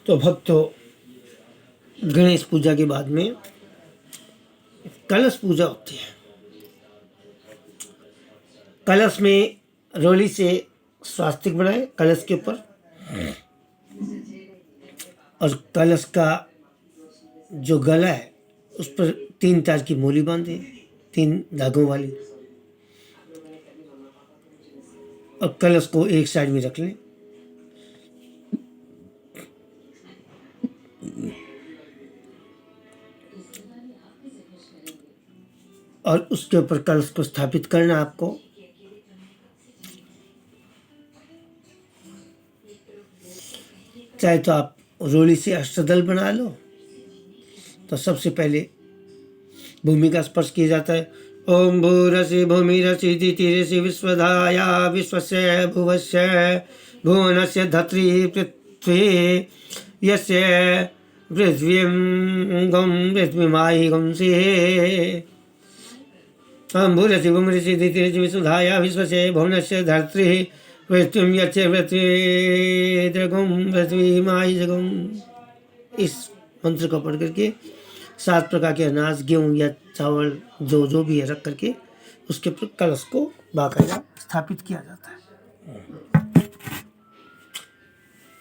तो भक्तों, गणेश पूजा के बाद में कलश पूजा होती है। कलश में रोली से स्वास्तिक बनाए कलश के ऊपर, और कलश का जो गला है उस पर 3 तार की मोली बांधे, 3 धागों वाली, और कलश को एक साइड में रख लें। और उसके ऊपर कलश को स्थापित करना आपको। चाहे तो आप रोली से अष्टदल बना लो। तो सबसे पहले भूमि का स्पर्श किया जाता है। ओम भूरसि भूमिरसि दितिरसि विश्वधाया विश्वस्य भुवस्य भुवनस्य धत्री पृथ्वी यस्य पृथ्वीं गं पृथ्वीमायि गंसि। ओम भूरसि भूमिरसि दितिरसि विश्वधाया विश्वस्य भुवनस्य धत्री पृथ्वीं यस्य पृथ्वी द्रगुं पृथ्वीमायि जगुं। इस मंत्र को पढ़ करके 7 प्रकार के अनाज, गेहूँ या चावल जो भी है रख करके उसके ऊपर कलश को बाकायदा स्थापित किया जाता है।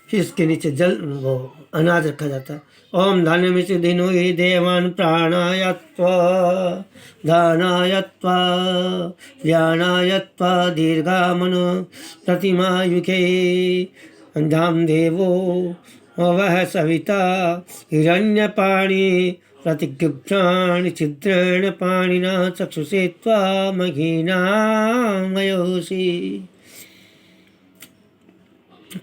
फिर इसके नीचे जल वो अनाज रखा जाता है। ओम धान्य में से दिनो ये देवान प्राणायत्वा धानायत्वा व्यानायत्वा दीर्घामनो प्रतिमायुखे धाम देवो वह सविता हिरण्यपाणि प्रतिगृभ्राणि छिद्रेण पाणिना चक्षुषे त्वामहीना मयोषि।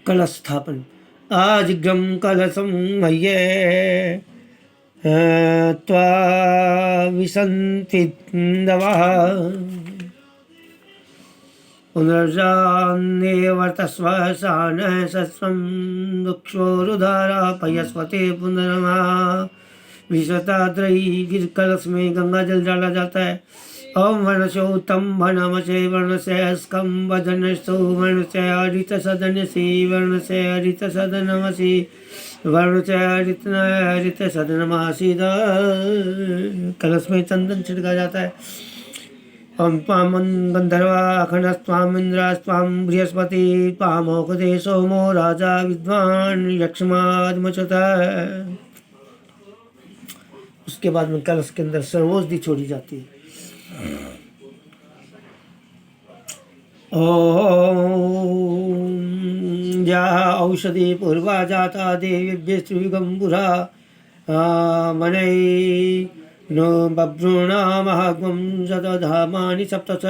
कलश स्थापन। आजिग्रम कलशं मह्ये त्वा विसन्तिन्दवः पुनर्जान्यवर्तस्व सानः सस्वं दुक्षोरुधारा पयस्वते पुनरमा विशताद्रयी। कलश में गंगा जल डाला जाता है। ओम वर्णशो तम वर्णमसे वर्णस्य स्कम वजनसो वर्णस्य हरित सदनसी वर्णस्य हरित सदनमसी वर्णस्य हरित सदनमासी। कलश में चंदन छिड़का जाता है। ओम त्वां गंधर्वा अखंडस्त्वां इंद्रस्त्वां बृहस्पति त्वामोकदे सोमो राजा विद्वान यक्षमादमचत। उसके बाद में कलश के अंदर सर्वोषधि छोड़ी जाती है। ओम या औषधि पूर्वा जाता देवीभ्य श्रीगंबुरा मनै नो बभ्रूणामहग्वं शतधामानि सप्त।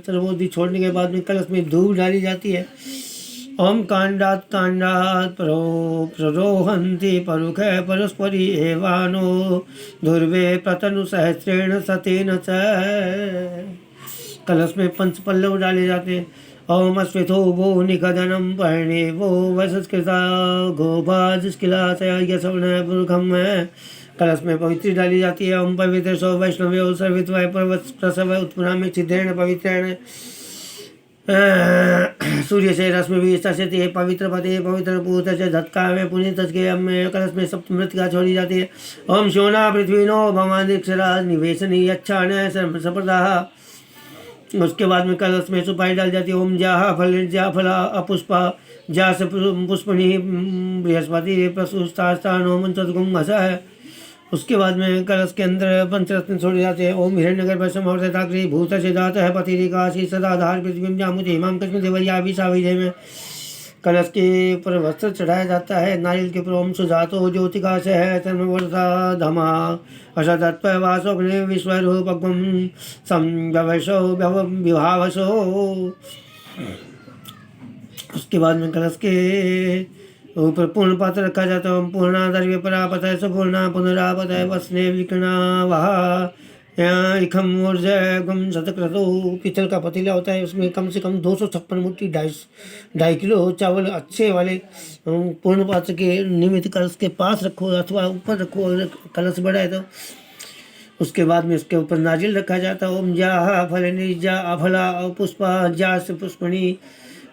सर्वोषधि छोड़ने के बाद में कलश में धूप डाली जाती है। ओम कांडात प्ररोहन्ति परुख परस्परी एवानो ध्रुवे प्रतनु सहस्रेण सतेन च। कलश में पंचपल्लव डाले जाते हैं। ओम अश्वेथो वो निकदनम पर्णे वो वसस्कृता गोभाजिस्किलाशया यशवण पुरुखम। कलश में पवित्री डाली जाती है। ओम पवित्र सौ वैष्णव्यो सर्वित्वाय प्रसव उत्पुना में छिद्रेण पवित्रेण सूर्य से रश्मि भी सस्यति है पवित्र पते पवित्र पूत से धत्का में पुनीत के में कलश में सप्त मृतिका छोड़ी जाती है। ओम शोना पृथ्वी नो भवानीक्षरा निवेशनी अच्छा न सप्रदा। उसके बाद में कलश में सुपारी डाल जाती है। ओम जाहा फल जा फला अपुष्पा जा से पुष्पनी बृहस्पति प्रसुस्तानो मंचुम घसा है। उसके बाद में कलश के अंदर पंचरत्न छोड़े जाते हैं। ओम हिरण्यगर पश्चिम भूत से दात है पतिरिकाशी सदाधार पृथ्वी जामुति हिमाम कश्मीर देवरिया विषाविधे में कलश के ऊपर वस्त्र चढ़ाया जाता है। नारियल के ऊपर ओम सुजातो ज्योतिका से है तन्वर्षा धमा असतत्व वासो विश्वरूपगुम संवशो विभावसो। उसके बाद में कलश के ऊपर पूर्ण पात्र रखा जाता है। पूर्णा द्रव्य परापतय सुपूर्णा पुनरापतय वस्ने विकणा वह इखम ऊर्जय गुम शतक्रतो। पीतल का पतीला होता है, उसमें कम से कम 256 मुट्ठी 2.5 किलो चावल अच्छे वाले पूर्ण पात्र के निमित्त कलश के पास रखो अथवा ऊपर रखो। अगर कलश बड़ा है तो उसके बाद में उसके ऊपर नारियल रखा जाता है। ओम जा फलनी जा अफला पुष्पा जा से पुष्पणी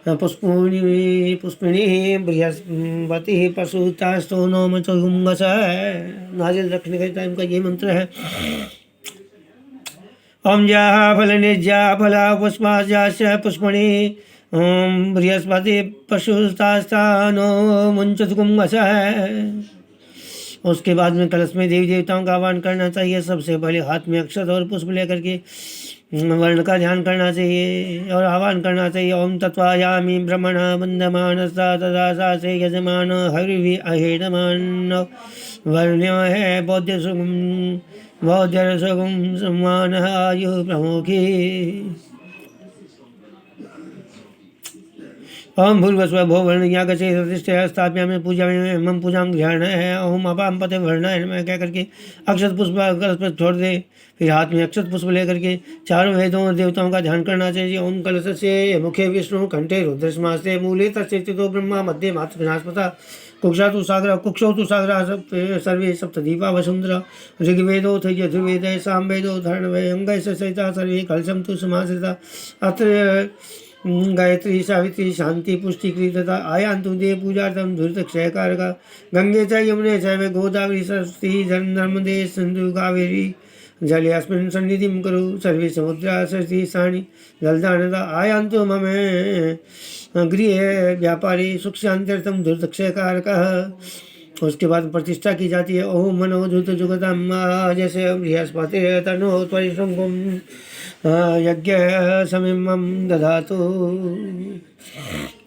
पुष्पिणी पुष्पिणी बृहस्पति प्रसूतास्तो नोम चुंगस। नारियल रखने के टाइम का ये मंत्र है। ओम जा फल निज्या फला पुष्पाजाश पुष्पणी ओम बृहस्पति प्रसूतास्तानो मुंचत कुंगस। उसके बाद में कलश में देवी देवताओं का आह्वान करना चाहिए। सबसे पहले हाथ में अक्षत और पुष्प लेकर के वर्ण का ध्यान करना चाहिए और आह्वान करना चाहिए। ओम तत्वायामी ब्रह्मण बंधमानसा तदा सा से यजमान हरि अहेडमान वर्ण्य है बौद्ध सुगम बौद्ध सुगम सम्मान आयु प्रमुखी। ओम भूर्भुवस्सुः भो वर्ण यागसे प्रतिष्ठया स्थापयामि पूजा में मम पूजा ग्रहण है। ओम अपाम पते वर्ण है मैं कह करके अक्षत पुष्प कलश पर छोड़ दे। फिर हाथ में अक्षत पुष्प लेकर के चारों वेदों और देवताओं का ध्यान करना चाहिए। ओम कलश से मुखे विष्णु कंठे रुद्रश्मास्ते मूले तस्थितो ब्रह्मा मध्ये मातृ विनाशपता कुक्षातु सागर सर्वे सप्तदीपा वसुंधरा ऋग्वेदोऽथ यजुर्वेदः सामवेदो धर्मवेद अंगैः सहिता सर्वे कलशं तु समाश्रिता। अत्र गायत्री सावित्री शांति पुष्टि तथा आयांतु देव पूजार्थम धूर्त क्षयकारक गंगे च यमुने चैव गोदावरी सरस्वती नर्मदे सिंधु कावेरी जलेऽस्मिन् सन्निधिं कुरु सर्वे समुद्रा सरस्वती सानि जलदानदा आयांतु मम गृहे व्यापारी सुख शांत्यर्थम धूर्त क्षयकारक। उसके बाद प्रतिष्ठा की जाती है। ओम मनोधूत जुगतम जैसे बृहस्पति तनो त्वरिशंकुम यज्ञ समिमं दधातु।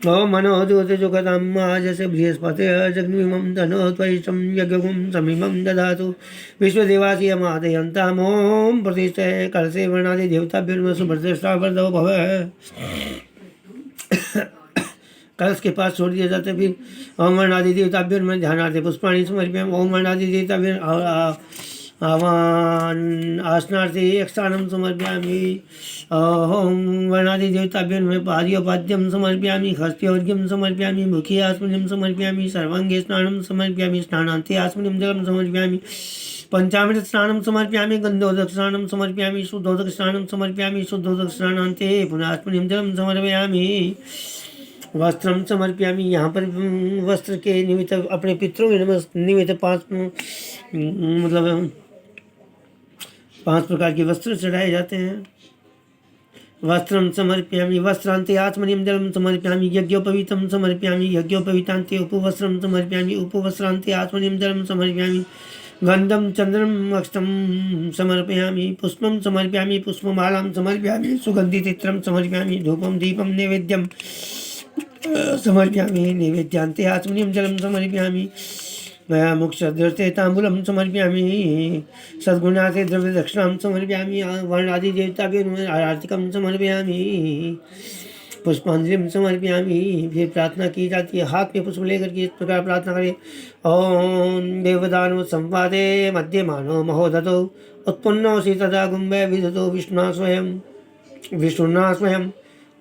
ओम मनोधूत जुगतम जैसे बृहस्पति जग्निमं तनो त्वरिशं यज्ञं समिमं दधातु। विश्वदेवासी मादयन्ताम् ओम प्रतिष्ठे कलशे वर्णादि देवताभ्यो सुप्रतिष्ठा वर्धो भव। कलश के पास छोड़ दिया जाता है। फिर ओम वर्णादि देवताभ्यो में ध्यानार्थे पुष्पाणि समर्पयामि। ओम वर्णादि देवताभ्यो आवान आसनार्थे यक्षाणं समर्पयामि। ओम वर्णादि देवताभ्यो में पाद्योपाद्यं समर्पयामि। हस्त्योर्घ्यं समर्पयामि। मुखे आस्मनीं समर्पयामि। सर्वांगे स्नानं समर्पयामि। स्नानान्ते आस्मनीं जलं समर्पयामि। पंचामृत स्नानं समर्पयामि। गंधोदक स्नानं समर्पयामि। शुद्धोदक स्नानं समर्पयामि। शुद्धोदक स्नानान्ते पुनः आस्मनीं जलं समर्पयामि। वस्त्रम समर्पयामि। यहाँ पर वस्त्र के निमित्त अपने पितरों के निमित्त पांच प्रकार के वस्त्र चढ़ाए जाते हैं। वस्त्रम समर्पयामि। वस्त्रांते आत्मनिं जलम समर्पयामि। यज्ञोपवीतं समर्पयामि। यज्ञोपवीतांते उपवस्त्रं समर्पयामि। उपवस्त्रांते आत्मनिं जलम समर्पयामि। गंधम चंद्रम अक्षतम समर्पयामि। पुष्पम समर्पयामि। पुष्पमालां समर्पयामि। सुगंधित इत्रं समर्पयामि। धूपम दीपम नैवेद्यम समर्पयामि। नैवेद्यान्ते आत्मनीं जलं समर्पयामि। मुक्षद्रष्टे ताम्बूलं समर्पयामि। सद्गुणार्थे द्रव्यदक्षिणां समर्पयामि। वर्णादि देवताभ्यो आर्तिकं समर्पयामि। पुष्पांजलिं समर्पयामि। फिर प्रार्थना की जाती है। हाथ में पुष्प लेकर के इस प्रकार प्रार्थना करें। ओम देवदानव संवादे मध्यमानो महोदतो उत्पन्नोऽसि तदा गुम्बे विदतो विष्णुना स्वयं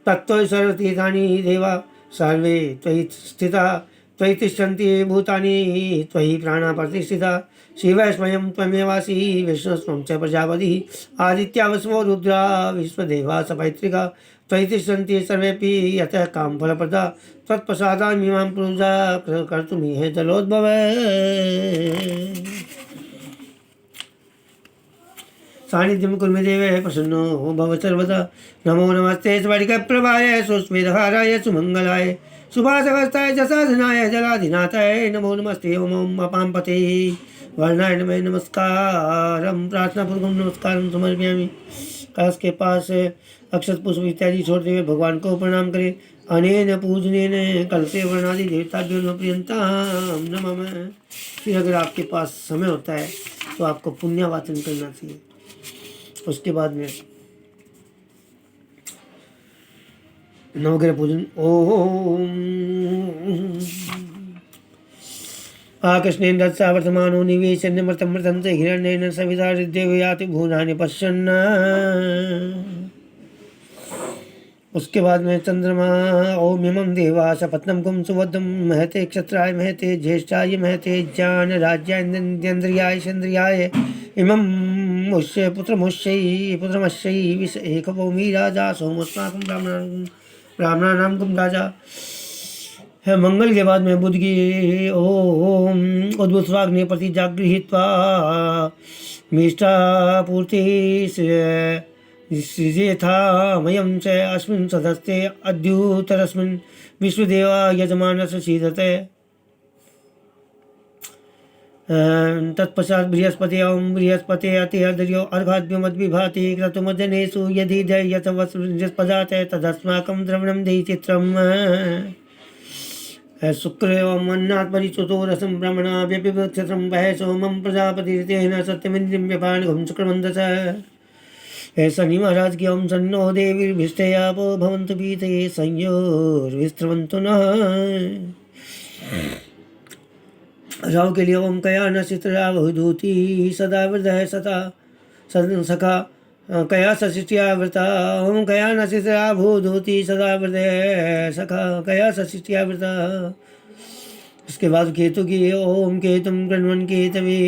तत्त्व सर्वतीर्थानि देवा सर्वे त्वयि स्थिता त्वयि तिष्ठन्ति भूतानि त्वयि प्राणा प्रतिष्ठिता। शिवः स्वयं त्वमेवासि विष्णुस्त्वं च प्रजापतिः आदित्या वसवो रुद्रा विश्वदेवा सपैतृका त्वयि तिष्ठन्ति सर्वेऽपि यतः कामफलप्रदा त्वत्प्रसादान्मिमां पूजा कर्तुमिह जलोद्भव। सानिध्यं कुर्मे देवे प्रसन्नो भव सर्वदा। नमो नमस्ते स्फटिकप्रभाय सुस्मितहाराय सुमंगलाय सुभासहस्ताय जसाधनाय जलाधिनाथाय नमो नमस्ते। ओम अपां पते वर्णाय नमः नमस्कारं प्रार्थनापूर्वकं नमस्कारं समर्पयामि। कलश के पास अक्षत पुष्प इत्यादि छोड़ते हुए भगवान को प्रणाम करें। अनेन पूजनेन कलशे वर्णादि देवताभ्यो पर्यन्तां नमः। फिर अगर आपके पास समय होता है तो आपको पुण्यवाचन करना चाहिए। उसके बाद में नवग्रह पूजन। ओम आकृष्णेन दत्सा वर्तमानो निवेशन्यमृतमृतन्ते हिरण्येन सविता हृदय भूनानि पश्यन्। उसके बाद में चंद्रमा। ओम इमं देवा सपत्नम कुम सुवद्धम महते क्षत्राय महते ज्येष्ठाय महते ज्ञान राज्याय चंद्रियाय इमं मुष्य पुत्रमुष्यै पुत्रमश्यै विष एकभौमी राजा सोमस्माकं ब्राह्मणान् ब्राह्मणानां कुम राजा है। मंगल के बाद में बुध की ओम उद्भुत स्वाग्नि प्रति जागृहीत्वा मिष्टापूर्ति सृजेथा मयं च अस्मिन् सदस्ते अद्युतरस्मिन् विश्वदेवा यजमानस्य सीदते। तत्पश्चात बृहस्पति ओम बृहस्पति अतिहर्यो अर्घाद्युमद्विभाति क्रतुमजनेषु यदि यथवस्पदात तदस्माकं द्रवणं देहि चित्रम्। शुक्र एवं अन्नात् परिच्युतो रसं ब्रह्मणा व्यपिवक्षसं वह सोमं प्रजापतिरितेन सत्यमिन्द्रिं व्यपानघं शुक्रमन्दस। शनि महाराज की ओम सन्नो देवीर्भिष्टयापो भवन्तु पीते संयोर्विस्रवन्तु नः। राहु के लिए ओम कया नक्षत्र राहुधूति सदा वृद्ध सता सखा कया सशिष्टियावृता ओम कया नक्षत्र राहुधूति सदा वृद्ध सखा कया सशिष्टियावृता। उसके बाद केतु की ओम केतुम गणवन केतवे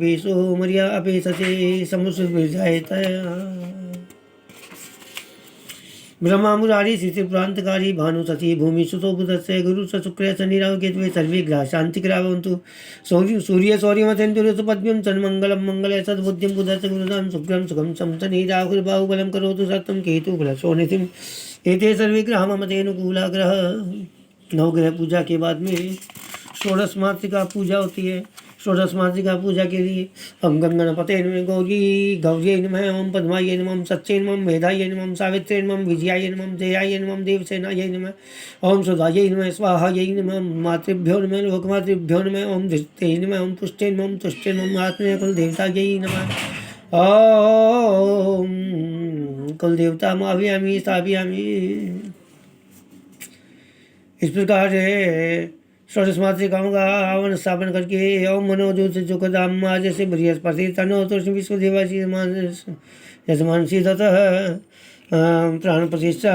पेशो मरिया अपेसते समुद्र ब्रह्मा मुरारी स्थिति प्रांतकारी भानुसती भूमि सुतो बुधस्य गुरु शुक्र शनि राहु केतवे सर्वे ग्रह शांति भवन्तु। सूर्य सौर्यमथेन्दुरसु पद्म्यं तन्मंगलं मंगल सद्बुद्धिं बुधस्य गुरुदान शुक्रं सुखं सं शनि राहुर्बाहुबलं करोतु सत्तं केतु बलशोनिधिम्। एते सर्वे ग्रह मम तेनुकूला ग्रह। नवग्रह पूजा के बाद में षोडश मातृका पूजा होती है। षोडश मातृका पूजा के लिए हम गंगणपते नमः गौरी गौर्यै नमः ओम पद्मायै नमः सच्चे नमः मेधायै नमः सावित्र्यै नमः विजयायै नमः जयायै नमः देवसेनायै नमः ओम सुधायै नमः स्वाहायै नमः मातृभ्यो नमः लोकमातृभ्यो नमः ओम धृत्यै नमः ओम पुष्टे नमः तुष्टे नमः आत्मने कुलदेवतायै नमः ओम कुलदेवता मावयामि स्थापयामि। इस प्रकार षोडश मातृकाओं का आवन स्थापन करके ओम मनोजूत चुकदाम जैसे बृहस्पति तनो तो विश्वदेवासी यजमान सीधतः प्राण प्रतिष्ठा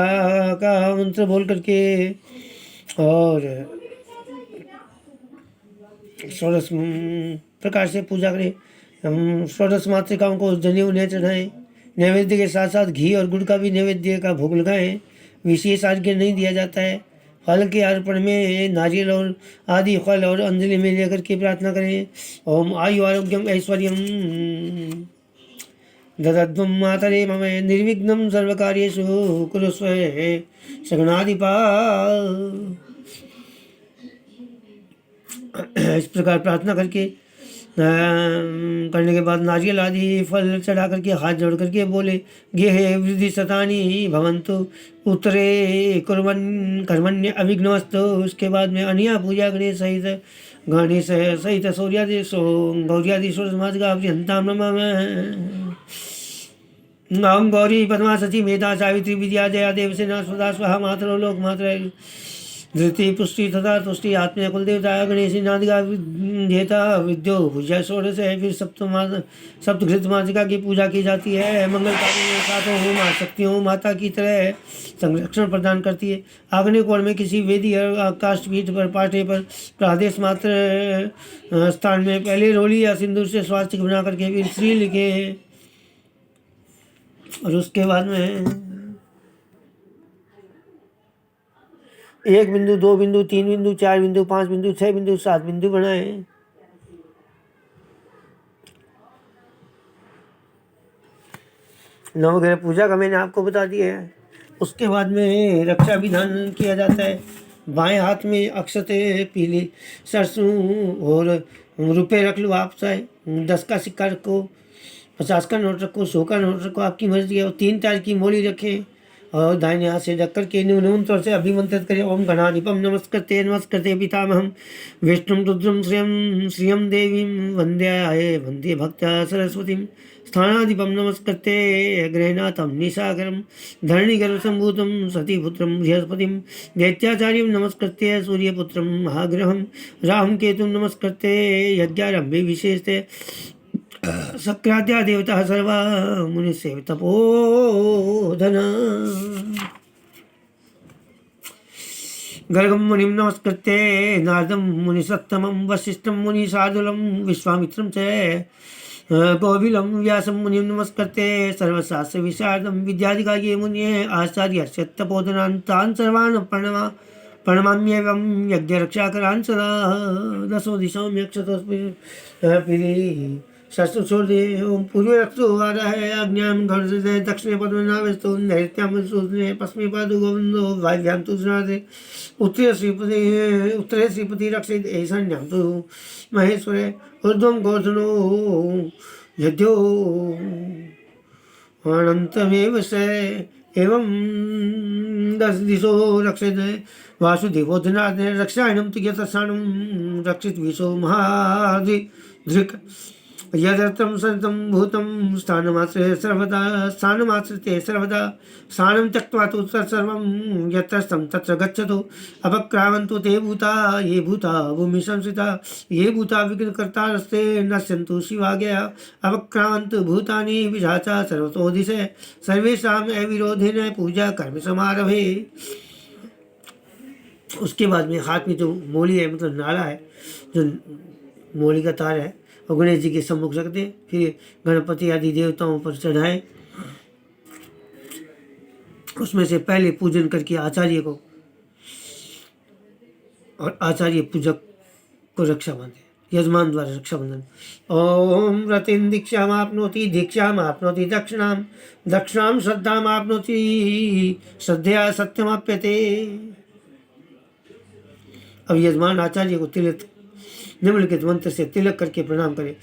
का मंत्र बोल करके और षोडश प्रकार से पूजा करें। हम षोडश मातृकाओं को जनेऊ उन्हें चढ़ाएं। नैवेद्य के साथ साथ घी और गुड़ का भी नैवेद्य का भोग लगाएं। विशेष अर्घ्य नहीं दिया जाता है। फल के अर्पण में नारियल और आदि फल और अंजलि में लेकर के प्रार्थना करें। ओम आयु आरोग्यम ऐश्वर्यम ददध्वं मातरे मम निर्विघ्नं सर्वकार्येषु कुरुस्व सगुणाधिपा। इस प्रकार प्रार्थना करके करने के बाद नारियल आदि फल चढ़ा करके हाथ जोड़ करके बोले गेहे वृद्धि शतानि भवन्तु उत्तरे कुर्वन् कर्मण्य अभिघ्नमस्तु। उसके बाद में अनिया पूजा गणेश सहित सूर्यादि गौर्यादि षोडशमातृका अभियन्तां नमामि। ओम गौरी पद्मा सची मेधा सावित्री विद्या जया देवसेना स्वदा स्वाहा मातरो लोक मात्र धृति पुष्टि तथा तुष्टि आत्मीय कुलदेवता गणेश नादिका विद्येता विद्यो पूजा षोडश है। फिर सप्तघृत मातृका की पूजा की जाती है। मंगलकारी में सातों होम शक्तियों माता की तरह संरक्षण प्रदान करती है। आग्नेय कोण में किसी वेदी और काष्ठपीठ पर पाटे पर प्रादेश मात्र स्थान में पहले रोली या सिंदूर से स्वास्तिक बना करके फिर श्री लिखे और उसके बाद में 1 बिंदु 2 बिंदु 3 बिंदु 4 बिंदु 5 बिंदु 6 बिंदु 7 बिंदु बनाए। नवग्रह पूजा का मैंने आपको बता दिया है। उसके बाद में रक्षा विधान किया जाता है। बाएं हाथ में अक्षते पीली सरसों और रुपए रख लो आप, चाहे 10 का सिक्का रखो, 50 का नोट रखो, 100 का नोट रखो, आपकी मर्जी है। और 3 तार की मोली रखें और दाहिने हाथ से ढक करके न्यूनतम से अभिमंत्रित करें। ओम गणाधिपम नमस्कृते पितामहं विष्णुं रुद्रं श्रियं देवीं वंद्ये भक्त्या सरस्वतीं स्थानाधिपम नमस्कृते गृहनाथं निशाकरं धरणीगर्भसम्भूतं सतीपुत्रं बृहस्पतिं दैत्याचार्यं नमस्कृत्य सूर्यपुत्रं महाग्रहं राहुं केतुं नमस्कृते यज्ञारंभे विशेषते सक्राद्या देवता सर्वा मुनिसेव तपोधन। गर्गं मुनिं नमस्कृत्य नारदं मुनिसत्तमं वसिष्ठं मुनिशार्दूलं विश्वामित्रं च कौबिलं व्यासं मुनिं नमस्कृत्य सर्वशास्त्र विशारदं विद्याधिका ये मुनिः आचार्य तपोधनान् तान् सर्वान् प्रणमाम्येवं यज्ञरक्षाकरान् सदा दशो दिशों यक्षतोस्मि शस्त्रशूर्ये ओम पूर्वे रक्षो वाराह अग्न्यां घर्षते दक्षिणे पद्मनाभस्तु नैऋत्यां सूर्ये पश्चिमे पादु गोविन्दो वायव्यां तु श्रीनाथे उत्तरे श्रीपति रक्षित ईशान्यां तु महेश्वरे ऊर्ध्वं गोधनो यद्यो अनन्तमेव स एवं दश दिशो रक्षित वासुदेवो धनार्दने रक्षायणं तु यतसानं रक्षित विशो महादृक् यदर्थं सन्तं भूतं स्थानमाश्रिते सर्वदा स्थानं त्यक्त्वा तु तत्सर्वं यत्र स्तं तत्र गच्छतु अपक्रामन्तु ते भूता ये भूता भूमि संस्थिता ये भूता विघ्नकर्तारस्ते नश्यन्तु शिवाज्ञया अपक्रामन्तु भूतानि विधाता सर्वतो दिशे सर्वेषाम् अविरोधेन पूजा कर्म समारभे। उसके बाद में हाथ में जो मोली है मतलब नाला है, जो मोली का तार है, और गणेश जी के सम्मुख रखते, फिर गणपति आदि देवताओं पर चढ़ाए। उसमें से पहले पूजन करके आचार्य को और आचार्य पूजक को रक्षा बांधे, यजमान द्वारा रक्षा बंधन। ओम रतिं दीक्षामाप्नोति दीक्षामाप्नोति दक्षिणां श्रद्धामाप्नोति श्रद्धया सत्यमाप्यते। अब यजमान आचार्य को तिलक निम्नलिखित मंत्र से तिलक करके प्रणाम करें।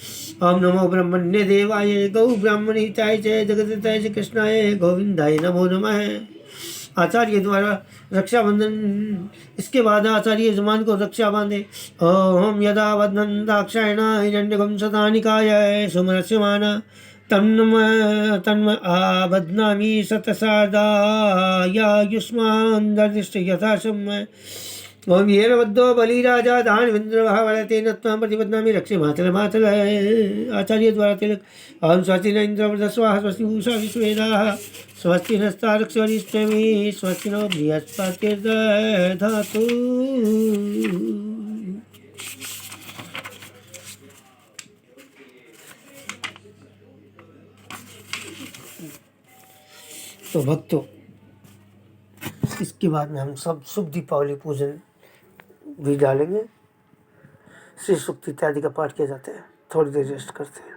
ओम नमो ब्रह्मण्य देवाय गौ ब्राह्मणिताय च जगदताय च कृष्णाय गोविंदाय नमो नमः। आचार्य द्वारा रक्षाबंधन। इसके बाद आचार्य यजमान को रक्षा बांधे। ओम यदा वदनं दाक्षायण हिरण्यकं सदानिकाय सुमरस्यमाना तन्म आबध्नामि शतसादायायुष्मान् दर्दिष्ट यथाशम्। ओम येन बद्धो बलिराजा दानवेन्द्रभावते नत्वां प्रतिपद्नामि रक्षे मातल मातल। आचार्य द्वारा तिलक। ओम स्वस्ति न इंद्रवृद्धस्वाहा स्वस्ति पूषा विश्ववेदाः स्वस्ति नस्तारक्षरिष्टमि स्वस्ति नो बृहस्पतिर्दधातु। तो भक्तों, इसके बाद में हम सब शुभ दीपावली पूजन भी डालेंगे। श्री सूक्त इत्यादि का पाठ किया जाता है। थोड़ी देर रेस्ट करते हैं।